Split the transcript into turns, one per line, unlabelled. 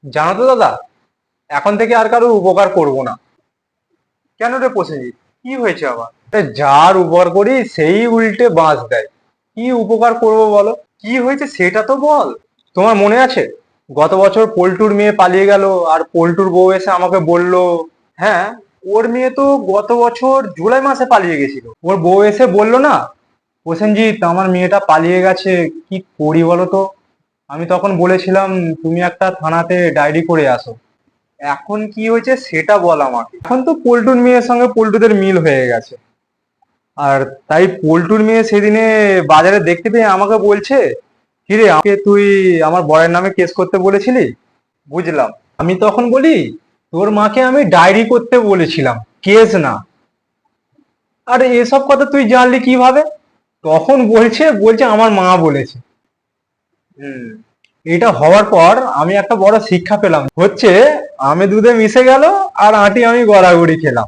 জানো তো দাদা, এখন থেকে আর কারোর উপকার করব না।
কেন রে প্রসেনজিৎ, কি হয়েছে আবার?
যার উপকার করি সেই উল্টে বাঁশ দেয়। কি উপকার করব বলো?
কি হয়েছে সেটা তো বল।
তোমার মনে আছে গত বছর পল্টুর মেয়ে পালিয়ে গেল, আর পল্টুর বউ এসে আমাকে বলল।
হ্যাঁ, ওর মেয়ে তো গত বছর জুলাই মাসে পালিয়ে গেছিল।
ওর বউ এসে বলল না, প্রসেনজিৎ আমার মেয়েটা পালিয়ে গেছে, কি করি বলো তো? আমি তখন বলেছিলাম তুমি একটা থানাতে ডায়েরি করে আসো।
এখন কি হয়েছে সেটা বল আমাকে।
এখন তো পল্টুর মেয়ের সঙ্গে পল্টুদের মিল হয়ে গেছে। আর তাই পল্টুর মেয়ে সেদিনে বাজারে দেখতে পেয়ে আমাকে বলছে, কিরে আমাকে তুই আমার বরের নামে কেস করতে বলেছিলি?
বুঝলাম।
আমি তখন বলি, তোর মাকে আমি ডায়েরি করতে বলেছিলাম, কেস না। আরে এসব কথা তুই জানলি কিভাবে? তখন বলছে বলছে আমার মা বলেছে।
হুম।
এটা হওয়ার পর আমি একটা বড় শিক্ষা পেলাম, হচ্ছে আমি দুধে মিশে গেল আর আঁটি আমি গড়াগড়ি খেলাম।